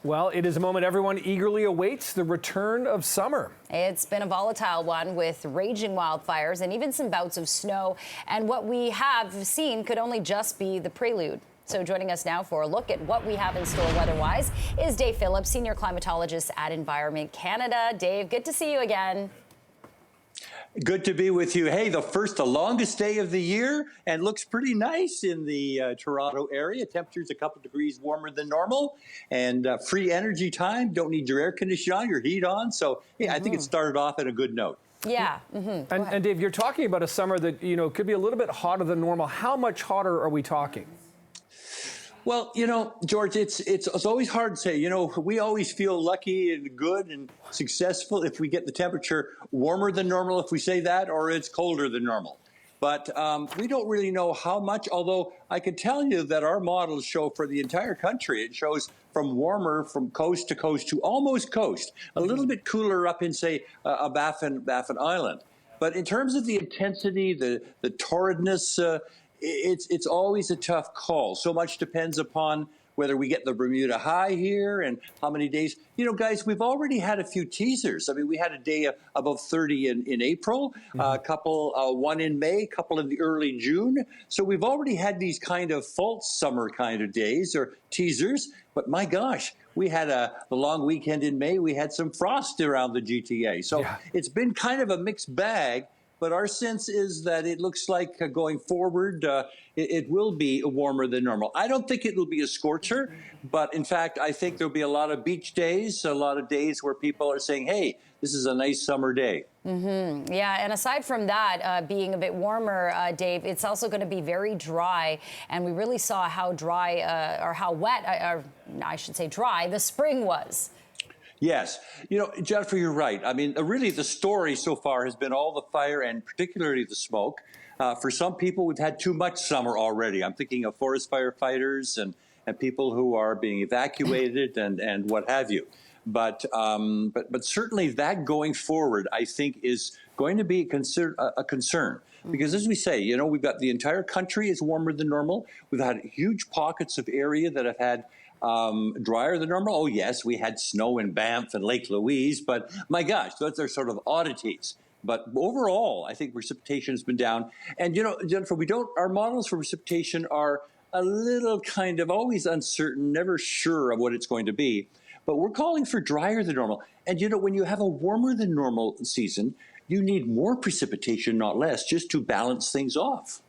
Well, it is a moment everyone eagerly awaits, the return of summer. It's been a volatile one with raging wildfires and even some bouts of snow. And what we have seen could only just be the prelude. So joining us now for a look at what we have in store weather-wise is Dave Phillips, Senior Climatologist at Environment Canada. Dave, good to see you again. Good to be with you. Hey, the longest day of the year, and looks pretty nice in the Toronto area. Temperature's a couple degrees warmer than normal, and free energy time. Don't need your air conditioner on, your heat on. So, yeah, I think it started off at a good note. Yeah. And Dave, you're talking about a summer that, could be a little bit hotter than normal. How much hotter are we talking? Well, George, it's always hard to say. We always feel lucky and good and successful if we get the temperature warmer than normal, if we say that, or it's colder than normal. But we don't really know how much, although I can tell you that our models show for the entire country, it shows from warmer from coast to almost coast, a little bit cooler up in, say, Baffin Island. But in terms of the intensity, the torridness, it's always a tough call. So much depends upon whether we get the Bermuda high here and how many days. Guys, we've already had a few teasers. I mean, we had a day above 30 in April, a couple, one in May, a couple in the early June. So we've already had these kind of false summer kind of days or teasers. But my gosh, we had the long weekend in May. We had some frost around the GTA. So It's been kind of a mixed bag. But our sense is that it looks like going forward, it will be warmer than normal. I don't think it will be a scorcher, but in fact, I think there'll be a lot of beach days, a lot of days where people are saying, hey, this is a nice summer day. Yeah, and aside from that, being a bit warmer, Dave, it's also going to be very dry. And we really saw how dry or how wet, or I should say dry, the spring was. Yes. Jennifer, you're right. I mean, really, the story so far has been all the fire and particularly the smoke. For some people, we've had too much summer already. I'm thinking of forest firefighters and people who are being evacuated and what have you. But certainly that going forward, I think, is going to be a concern. Because as we say, we've got the entire country is warmer than normal. We've had huge pockets of area that have had drier than normal. Oh, yes, we had snow in Banff and Lake Louise, but my gosh, those are sort of oddities. But overall, I think precipitation has been down. And, Jennifer, our models for precipitation are a little kind of always uncertain, never sure of what it's going to be. But we're calling for drier than normal. And, when you have a warmer than normal season, you need more precipitation, not less, just to balance things off.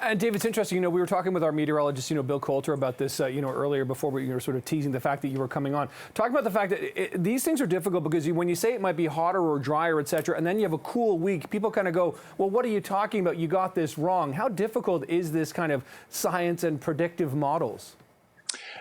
And Dave, it's interesting, we were talking with our meteorologist, Bill Coulter, about this, earlier before we were sort of teasing the fact that you were coming on. Talking about the fact that these things are difficult because when you say it might be hotter or drier, et cetera, and then you have a cool week, people kind of go, well, what are you talking about? You got this wrong. How difficult is this kind of science and predictive models?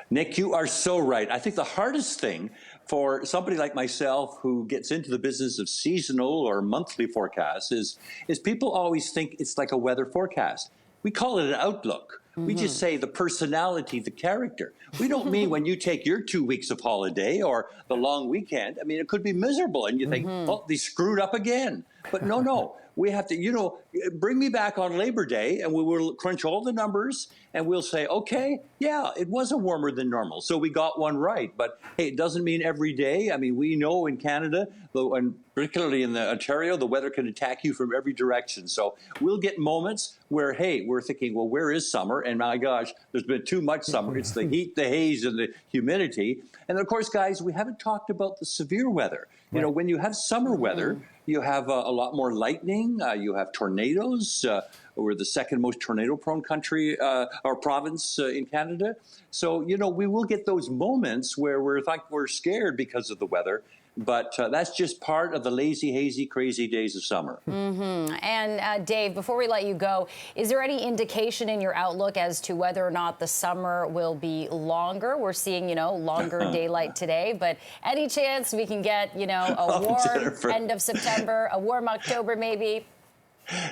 Nick, you are so right. I think the hardest thing for somebody like myself who gets into the business of seasonal or monthly forecasts is people always think it's like a weather forecast. We call it an outlook. We just say the personality, the character. We don't mean when you take your 2 weeks of holiday or the long weekend. I mean, it could be miserable and you think, oh, they screwed up again. But no. We have to, bring me back on Labor Day and we will crunch all the numbers and we'll say, okay, yeah, it was a warmer than normal. So we got one right. But hey, it doesn't mean every day. I mean, we know in Canada, and particularly in Ontario, the weather can attack you from every direction. So we'll get moments where, hey, we're thinking, well, where is summer? And my gosh, there's been too much summer. It's the heat, the haze, and the humidity. And of course, guys, we haven't talked about the severe weather. When you have summer weather, you have a lot more lightning. You have tornadoes. We're the second most tornado-prone country or province in Canada. So, we will get those moments where we're scared because of the weather. But that's just part of the lazy, hazy, crazy days of summer. And Dave, before we let you go, is there any indication in your outlook as to whether or not the summer will be longer? We're seeing, longer daylight today, but any chance we can get, a warm end of September, a warm October maybe?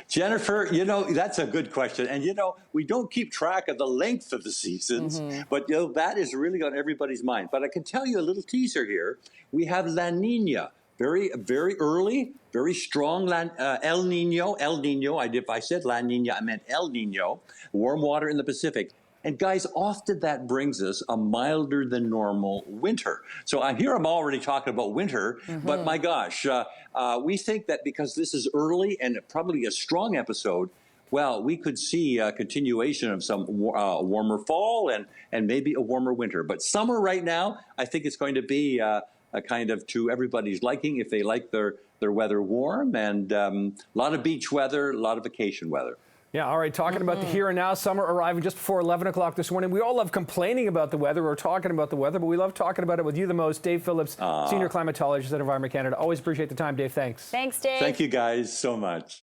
Jennifer, that's a good question. And, we don't keep track of the length of the seasons, but, that is really on everybody's mind. But I can tell you a little teaser here. We have La Nina, very, very early, very strong El Nino. If I said La Nina, I meant El Nino, warm water in the Pacific. And guys, often that brings us a milder than normal winter. So I'm already talking about winter, but my gosh, we think that because this is early and probably a strong episode, well, we could see a continuation of some warmer fall and maybe a warmer winter. But summer right now, I think it's going to be a kind of to everybody's liking if they like their weather warm, and a lot of beach weather, a lot of vacation weather. Yeah, all right, talking about the here and now, summer arriving just before 11 o'clock this morning. We all love complaining about the weather or talking about the weather, but we love talking about it with you the most. Dave Phillips, Senior Climatologist at Environment Canada. Always appreciate the time, Dave. Thanks. Thanks, Dave. Thank you guys so much.